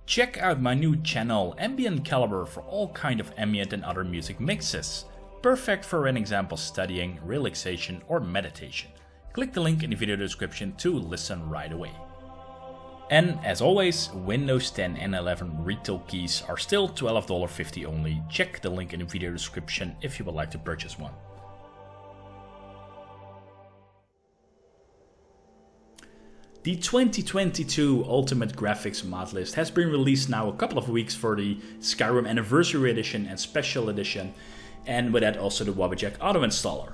Check out my new channel Ambient Caliber for all kind of ambient and other music mixes. Perfect for an example studying, relaxation or meditation. Click the link in the video description to listen right away. And as always, Windows 10 and 11 retail keys are still $12.50 only. Check the link in the video description if you would like to purchase one. The 2022 Ultimate Graphics mod list has been released now a couple of weeks for the Skyrim Anniversary Edition and Special Edition, and with that also the Wabbajack auto installer.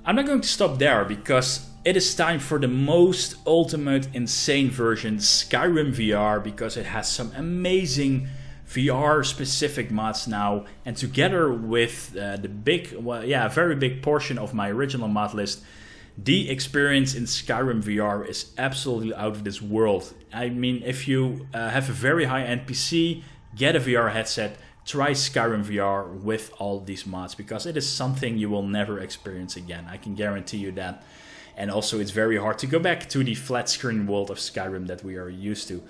I'm not going to stop there because it is time for the most ultimate insane version, Skyrim VR, because it has some amazing VR specific mods now, and together with the very big portion of my original mod list, the experience in Skyrim VR is absolutely out of this world. I mean, if you have a very high-end PC, get a VR headset, try Skyrim VR with all these mods, because it is something you will never experience again. I can guarantee you that. And also it's very hard to go back to the flat screen world of Skyrim that we are used to.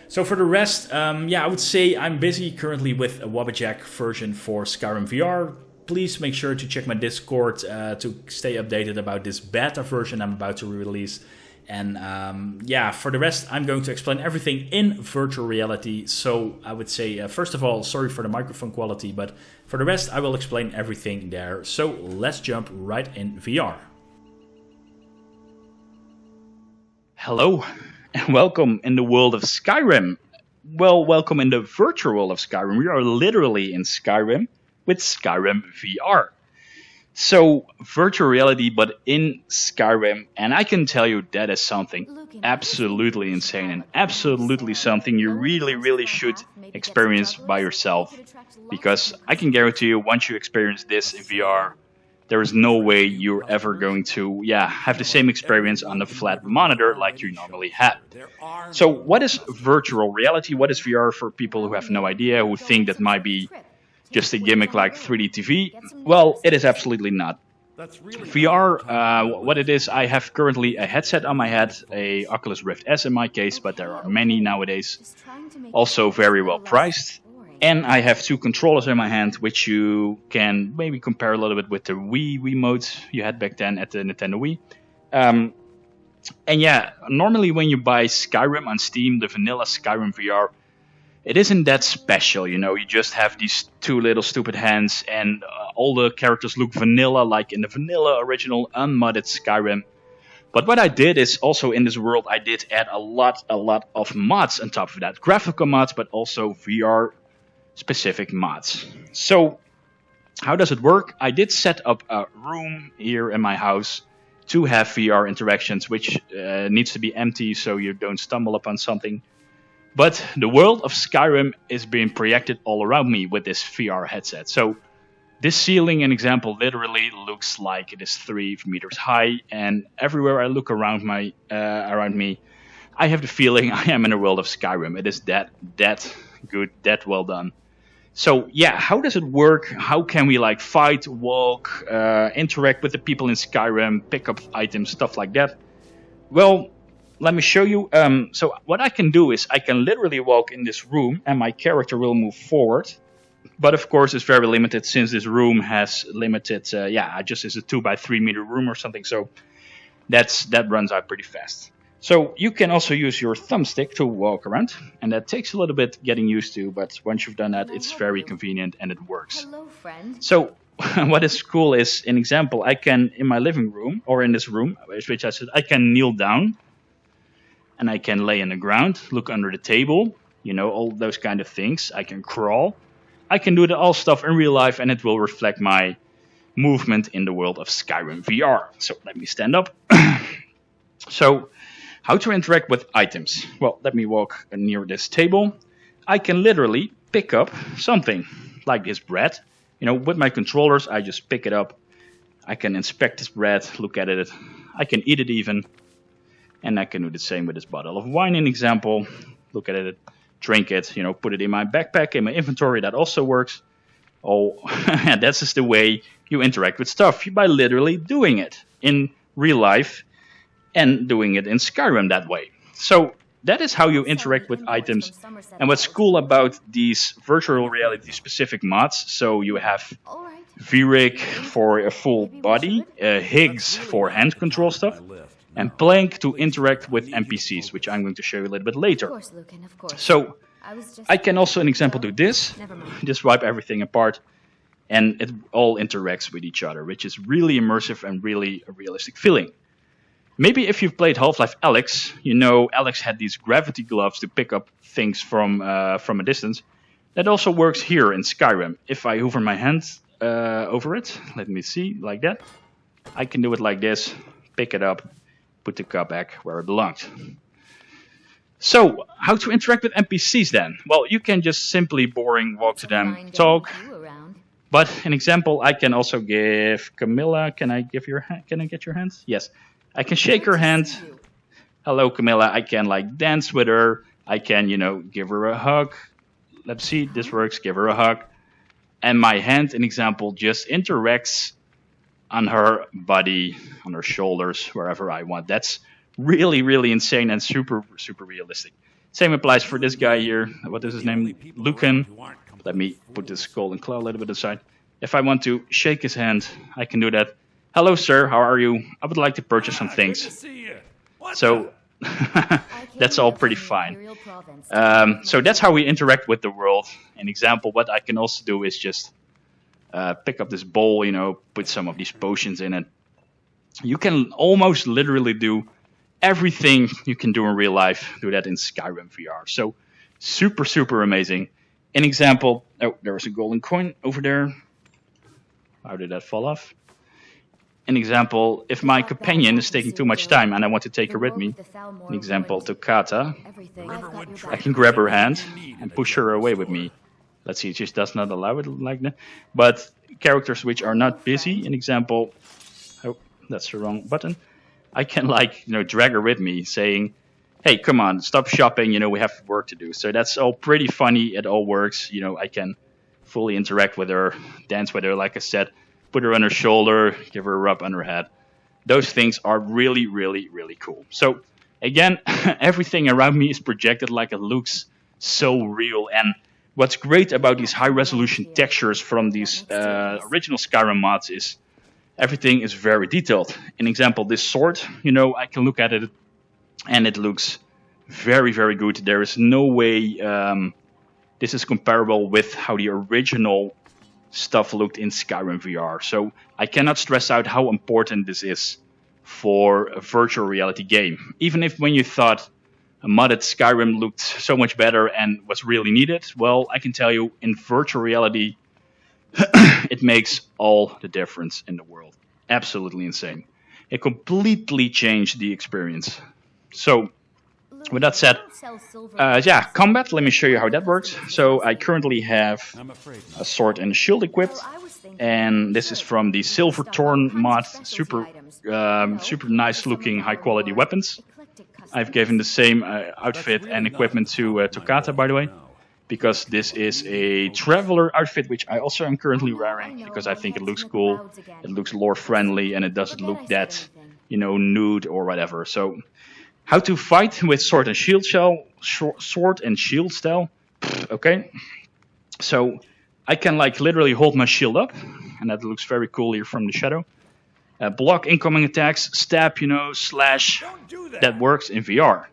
So for the rest, I would say I'm busy currently with a Wabbajack version for Skyrim VR. Please make sure to check my Discord to stay updated about this beta version I'm about to release. And for the rest, I'm going to explain everything in virtual reality. So I would say, first of all, sorry for the microphone quality, but for the rest, I will explain everything there. So let's jump right in VR. Hello, and welcome in the world of Skyrim. Well, welcome in the virtual world of Skyrim. We are literally in Skyrim with Skyrim VR. So, virtual reality, but in Skyrim, and I can tell you that is something absolutely insane and absolutely something you really should experience by yourself. Because I can guarantee you, once you experience this in VR, there is no way you're ever going to have the same experience on the flat monitor like you normally have. So, what is virtual reality? What is VR for people who have no idea, who think that might be just a gimmick like 3D TV? Well, it is absolutely not. VR, what it is, I have currently a headset on my head, a Oculus Rift S in my case, but there are many nowadays, also very well priced. And I have two controllers in my hand, which you can maybe compare a little bit with the Wii Wiimote you had back then at the Nintendo Wii. Normally when you buy Skyrim on Steam, the vanilla Skyrim VR, it isn't that special, you know. You just have these two little stupid hands, and all the characters look vanilla, like in the vanilla original unmodded Skyrim. But what I did is also in this world, I did add a lot of mods on top of that. Graphical mods, but also VR specific mods. So how does it work? I did set up a room here in my house to have VR interactions, which needs to be empty so you don't stumble upon something. But the world of Skyrim is being projected all around me with this VR headset. So this ceiling, an example, literally looks like it is 3 meters high, and everywhere I look around me, I have the feeling I am in a world of Skyrim. It is that good, that well done. So how does it work? How can we fight, walk, interact with the people in Skyrim, pick up items, stuff like that? Well, let me show you. So what I can do is I can literally walk in this room and my character will move forward. But of course it's very limited since this room has limited, just is a 2 by 3 meter room or something. So that runs out pretty fast. So you can also use your thumbstick to walk around, and that takes a little bit getting used to, but once you've done that, it's very convenient and it works. Hello, friend. So what is cool is, an example, I can, in my living room, or in this room, which I said, I can kneel down, and I can lay on the ground, look under the table, you know, all those kind of things. I can crawl. I can do all stuff in real life, and it will reflect my movement in the world of Skyrim VR. So let me stand up. So how to interact with items? Well, let me walk near this table. I can literally pick up something like this bread. You know, with my controllers, I just pick it up. I can inspect this bread, look at it. I can eat it even. And I can do the same with this bottle of wine, in example. Look at it, drink it, you know, put it in my backpack, in my inventory. That also works. Oh, that's just the way you interact with stuff, by literally doing it in real life and doing it in Skyrim that way. So that is how you interact with items. And what's cool about these virtual reality specific mods, so you have VRIK for a full body, HIGGS for hand control stuff, and PLANCK to interact with NPCs, which I'm going to show you a little bit later. So I can also, an example, do this, just wipe everything apart, and it all interacts with each other, which is really immersive and really a realistic feeling. Maybe if you've played Half-Life Alyx, you know Alyx had these gravity gloves to pick up things from a distance. That also works here in Skyrim. If I hover my hand over it, let me see, like that, I can do it like this, pick it up, put the cup back where it belongs. So, how to interact with NPCs then? Well, you can just simply boring walk to them, talk. But an example, I can also give Camilla. Can I get your hands? Yes. I can shake her hand. Hello, Camilla. I can like dance with her. I can, give her a hug. Let's see, this works. Give her a hug. And my hand, an example, just interacts on her body, on her shoulders, wherever I want. That's really, really insane and super, super realistic. Same applies for this guy here. What is his name? Lucan. Let me put this golden claw a little bit aside. If I want to shake his hand, I can do that. Hello, sir. How are you? I would like to purchase some things. So that's all pretty fine. So that's how we interact with the world. An example, what I can also do is just pick up this bowl, put some of these potions in it. You can almost literally do everything you can do in real life. Do that in Skyrim VR. So super, super amazing. An example, oh, there was a golden coin over there. How did that fall off? An example, if my companion is taking too much time and I want to take her with me, an example, Toccata, I can grab her hand and push her away with me. Let's see, it just does not allow it like that. But characters which are not busy, an example, oh, that's the wrong button. I can drag her with me saying, hey, come on, stop shopping, we have work to do. So that's all pretty funny, it all works. I can fully interact with her, dance with her, like I said, put her on her shoulder, give her a rub on her head. Those things are really, really, really cool. So again, everything around me is projected like it looks so real. And what's great about these high resolution textures from these original Skyrim mods is everything is very detailed. An example, this sword, I can look at it and it looks very, very good. There is no way this is comparable with how the original stuff looked in Skyrim VR. So I cannot stress out how important this is for a virtual reality game. Even if when you thought a modded Skyrim looked so much better and was really needed, well, I can tell you in virtual reality, it makes all the difference in the world. Absolutely insane. It completely changed the experience. So, with that said, combat, let me show you how that works. So, I currently have a sword and a shield equipped. And this is from the Silverthorn mod. Super nice looking, high quality weapons. I've given the same outfit and equipment to Toccata, by the way. Because this is a traveler outfit, which I also am currently wearing. Because I think it looks cool, it looks lore friendly, and it doesn't look that, nude or whatever. So, how to fight with sword and shield style. Okay. So, I can literally hold my shield up, and that looks very cool here from the shadow. Block incoming attacks, stab, slash. That works in VR.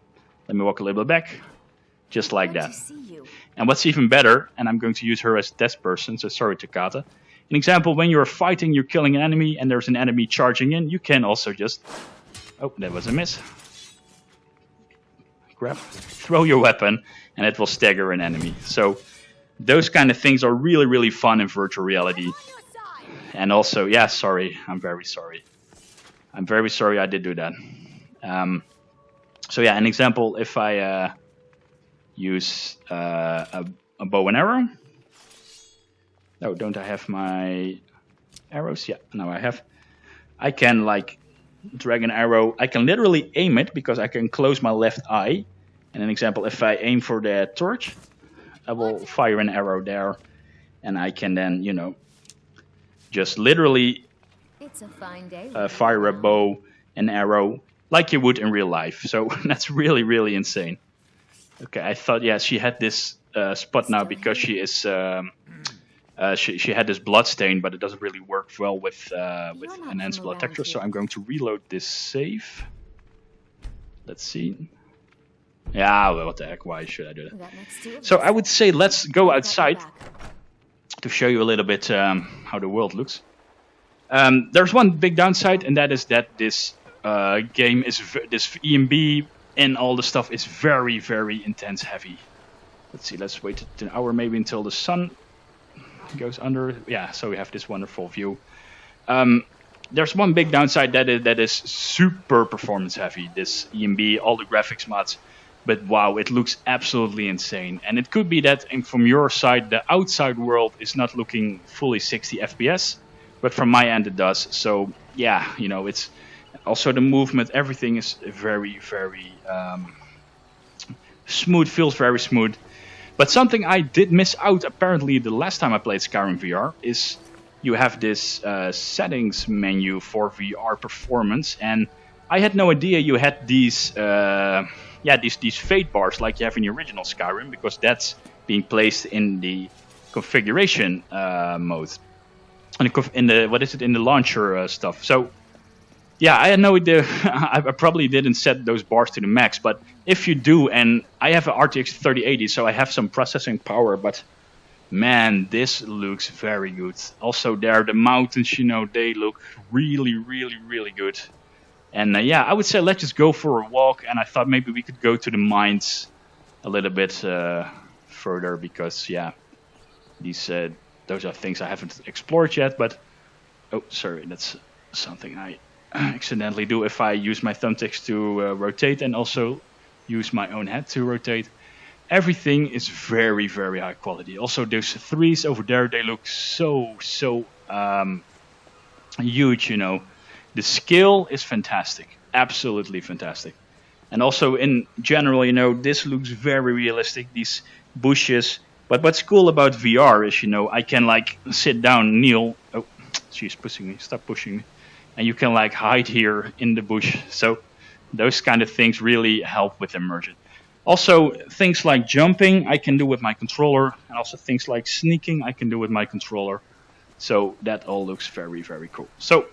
Let me walk a little bit back. Just like that. And what's even better, and I'm going to use her as test person, so sorry Toccata. An example, when you're fighting, you're killing an enemy, and there's an enemy charging in, you can also just... Oh, that was a miss. Throw your weapon, and it will stagger an enemy. So, those kind of things are really, really fun in virtual reality. And also, yeah, sorry, I'm very sorry. I'm very sorry I did do that. So yeah, an example, if I... use a bow and arrow. Oh, don't I have my arrows? Yeah, now I have. I can drag an arrow. I can literally aim it because I can close my left eye. And an example, if I aim for the torch, I will fire an arrow there. And I can then, just literally fire a bow and arrow like you would in real life. So that's really, really insane. Okay, I thought, yeah, she had this spot now because she is she had this blood stain, but it doesn't really work well with enhanced blood detector. So I'm going to reload this save. Let's see. Yeah, well, what the heck? Why should I do that? So I would say let's go outside to show you a little bit how the world looks. There's one big downside, and that is that this game is this EMB and all the stuff is very, very intense heavy. Let's see. Let's wait an hour maybe until the sun goes under. Yeah, so we have this wonderful view. There's one big downside that is super performance heavy. This EMB, all the graphics mods. But wow, it looks absolutely insane. And it could be that from your side, the outside world is not looking fully 60 FPS. But from my end, it does. So yeah, you know, it's also the movement. Everything is very, very smooth. Feels very smooth. But something I did miss out apparently the last time I played Skyrim VR is you have this settings menu for VR performance. And I had no idea you had these... these fade bars like you have in the original Skyrim, because that's being placed in the configuration mode, in the launcher stuff. So yeah, I had no idea. I probably didn't set those bars to the max, but if you do, and I have an RTX 3080, so I have some processing power, but man, this looks very good. Also there, the mountains, you know, they look really, really, really good. And yeah, I would say let's just go for a walk. And I thought maybe we could go to the mines a little bit further, because yeah, those are things I haven't explored yet. But oh, sorry, that's something I accidentally do if I use my thumbsticks to rotate and also use my own head to rotate. Everything is very, very high quality. Also, those trees over there, they look so huge, you know. The scale is fantastic, absolutely fantastic. And also in general, you know, this looks very realistic, these bushes. But what's cool about VR is, you know, I can like sit down, kneel. Oh, she's pushing me, stop pushing me. And you can like hide here in the bush. So those kind of things really help with immersion. Also things like jumping I can do with my controller. And also things like sneaking I can do with my controller. So that all looks very, very cool. So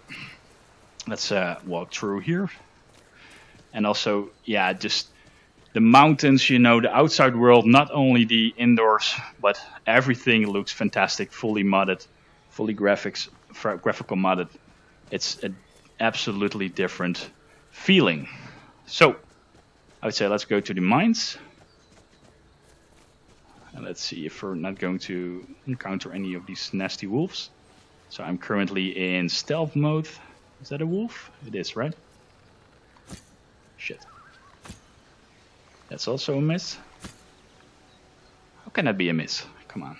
let's walk through here. And also, yeah, just the mountains, you know, the outside world, not only the indoors, but everything looks fantastic, fully modded, fully graphical modded. It's an absolutely different feeling. So, I would say let's go to the mines. And let's see if we're not going to encounter any of these nasty wolves. So I'm currently in stealth mode. Is that a wolf? It is, right? Shit. That's also a miss. How can that be a miss? Come on.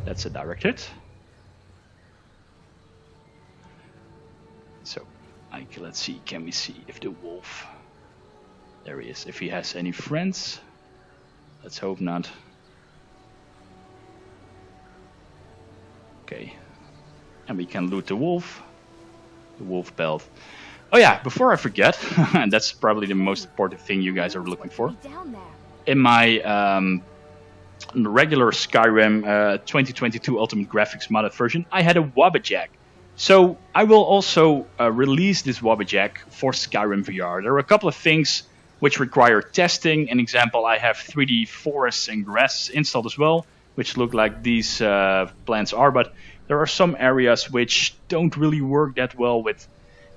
That's a direct hit. So, let's see. Can we see if the wolf... There he is. If he has any friends. Let's hope not. Okay. And we can loot the wolf belt. Oh yeah, before I forget, and that's probably the most important thing you guys are looking for. In my regular Skyrim 2022 Ultimate Graphics modded version, I had a Wabbajack. So I will also release this Wabbajack for Skyrim VR. There are a couple of things which require testing. An example, I have 3D forests and grass installed as well, which look like these plants are, but there are some areas which don't really work that well with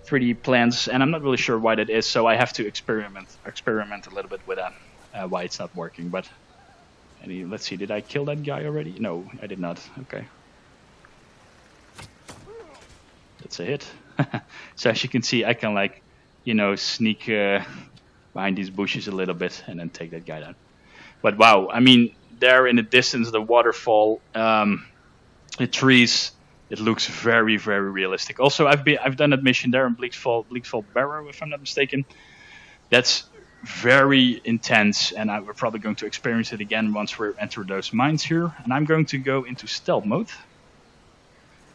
3D plants, and I'm not really sure why that is, so I have to experiment a little bit with that, why it's not working. But let's see, did I kill that guy already? No, I did not. Okay. That's a hit. So as you can see, I can like, you know, sneak behind these bushes a little bit and then take that guy down. But wow, I mean, there in the distance, the waterfall, the trees, it looks very, very realistic. Also, I've done that mission there in Bleakfall Barrow, if I'm not mistaken. That's very intense, and we're probably going to experience it again once we enter those mines here. And I'm going to go into stealth mode,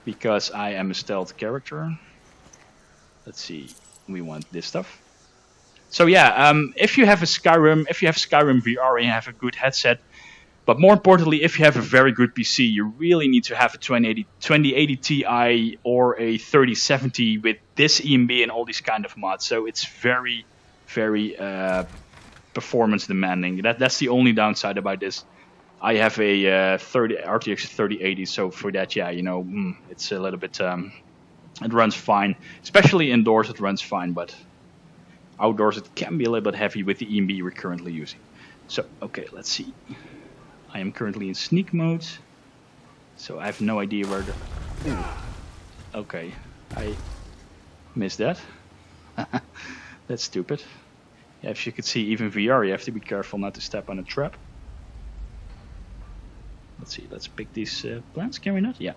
because I am a stealth character. Let's see, we want this stuff. So yeah, if you have Skyrim VR and you have a good headset, but more importantly, if you have a very good PC, you really need to have a 2080 Ti or a 3070 with this EMB and all these kind of mods. So it's very, very performance demanding. That's the only downside about this. I have a RTX 3080, so for that, yeah, you know, it's a little bit. It runs fine, especially indoors. It runs fine, but outdoors it can be a little bit heavy with the EMB we're currently using. So okay, let's see. I am currently in sneak mode, so I have no idea where the... Ooh. Okay, I missed that. That's stupid. Yeah, if you could see, even VR, you have to be careful not to step on a trap. Let's see, let's pick these plants, can we not? Yeah,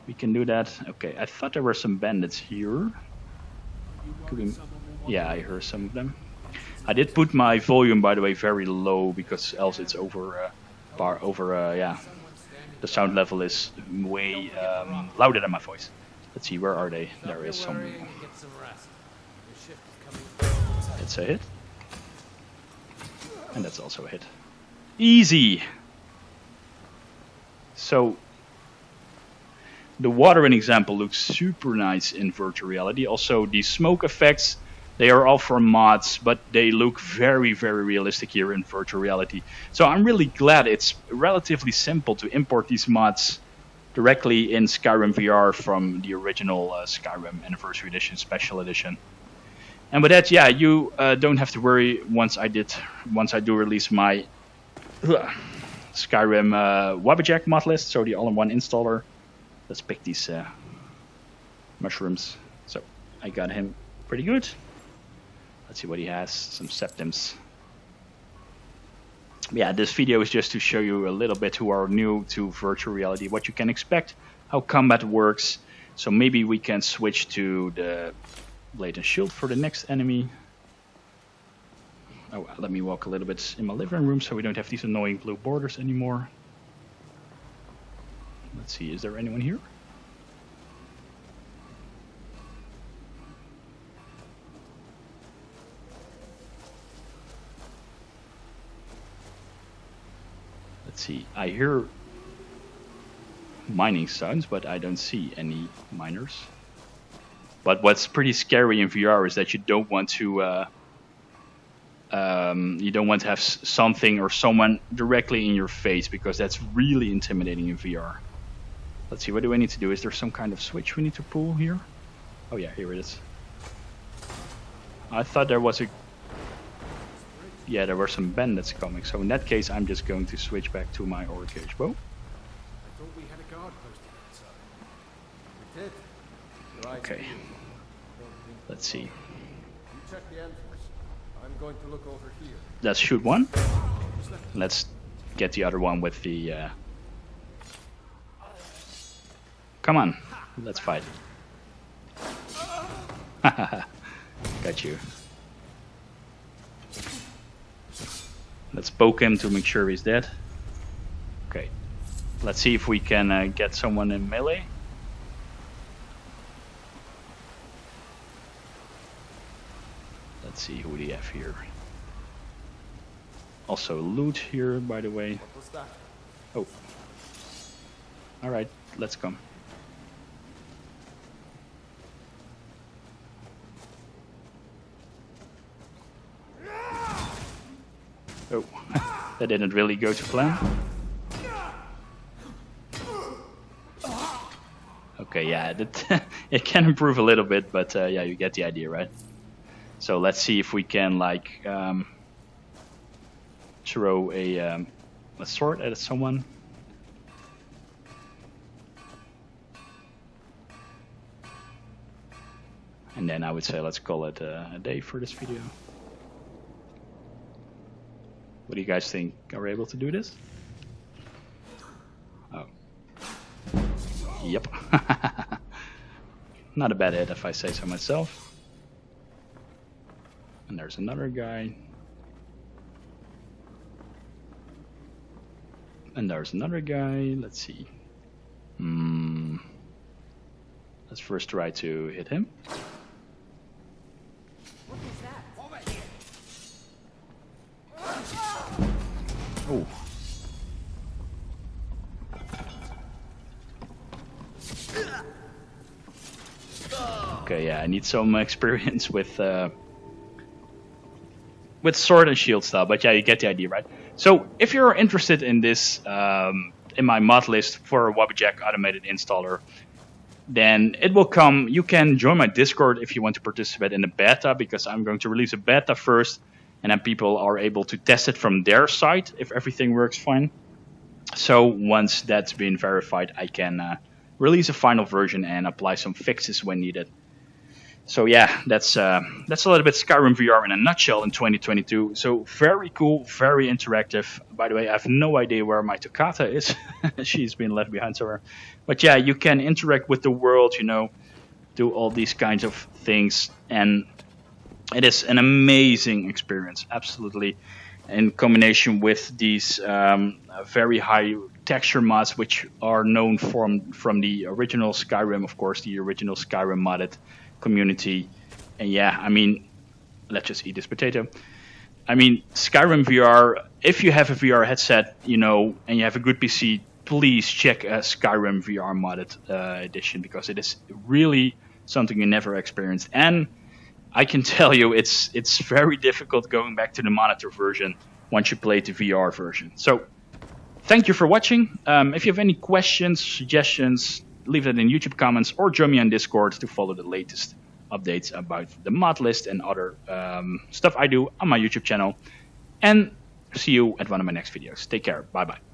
we can do that. Okay, I thought there were some bandits here. Yeah, I heard some of them. I did put my volume, by the way, very low, because else it's yeah, the sound level is way louder than my voice. Let's see, where are they? There is some. That's a hit. And that's also a hit. Easy! So, the water, in example, looks super nice in virtual reality. Also, the smoke effects, they are all from mods, but they look very, very realistic here in virtual reality. So I'm really glad it's relatively simple to import these mods directly in Skyrim VR from the original Skyrim Anniversary Edition, Special Edition. And with that, yeah, you don't have to worry once I do release my Skyrim Wabbajack mod list, so the all-in-one installer. Let's pick these mushrooms. So I got him pretty good. Let's see what he has. Some septims. Yeah, this video is just to show you a little bit who are new to virtual reality, what you can expect, how combat works. So maybe we can switch to the blade and shield for the next enemy. Oh, let me walk a little bit in my living room so we don't have these annoying blue borders anymore. Let's see, is there anyone here? Let's see, I hear mining sounds, but I don't see any miners. But what's pretty scary in VR is that you don't want to have something or someone directly in your face, because that's really intimidating in VR. Let's see, what do I need to do? Is there some kind of switch we need to pull here? Oh yeah, here it is. I thought there was a... Yeah, there were some bandits coming, so in that case I'm just going to switch back to my aura cage bow. I thought we had a guard posted outside. We did. Okay. Let's see. You check the entrance. I'm going to look over here. Let's shoot one. Let's get the other one with the... Come on, let's fight. Got you. Let's poke him to make sure he's dead. Okay. Let's see if we can get someone in melee. Let's see who we have here. Also loot here, by the way. What was that? Oh. Alright, let's come. Oh, that didn't really go to plan. Okay, yeah, that it can improve a little bit, but yeah, you get the idea, right? So let's see if we can like throw a sword at someone. And then I would say let's call it a day for this video. What do you guys think? Are we able to do this? Oh. Yep. Not a bad hit if I say so myself. And there's another guy. And there's another guy. Let's see. Let's first try to hit him. What is that? Oh. Okay, yeah, I need some experience with sword and shield style, but yeah, you get the idea, right? So if you're interested in this, in my mod list for Wabbajack automated installer, then it will come. You can join my Discord if you want to participate in the beta, because I'm going to release a beta first, and then people are able to test it from their side if everything works fine. So once that's been verified, I can release a final version and apply some fixes when needed. So yeah, that's a little bit Skyrim VR in a nutshell in 2022. So very cool, very interactive. By the way, I have no idea where my Toccata is. She's been left behind somewhere. But yeah, you can interact with the world, you know, do all these kinds of things. And it is an amazing experience, absolutely. In combination with these very high texture mods, which are known from the original Skyrim, of course, the original Skyrim modded community. And yeah, I mean, let's just eat this potato. I mean, Skyrim VR, if you have a VR headset, you know, and you have a good PC, please check a Skyrim VR modded edition, because it is really something you never experienced. And I can tell you, it's very difficult going back to the monitor version once you play the VR version. So thank you for watching. If you have any questions, suggestions, leave that in YouTube comments or join me on Discord to follow the latest updates about the mod list and other stuff I do on my YouTube channel. And see you at one of my next videos. Take care. Bye bye.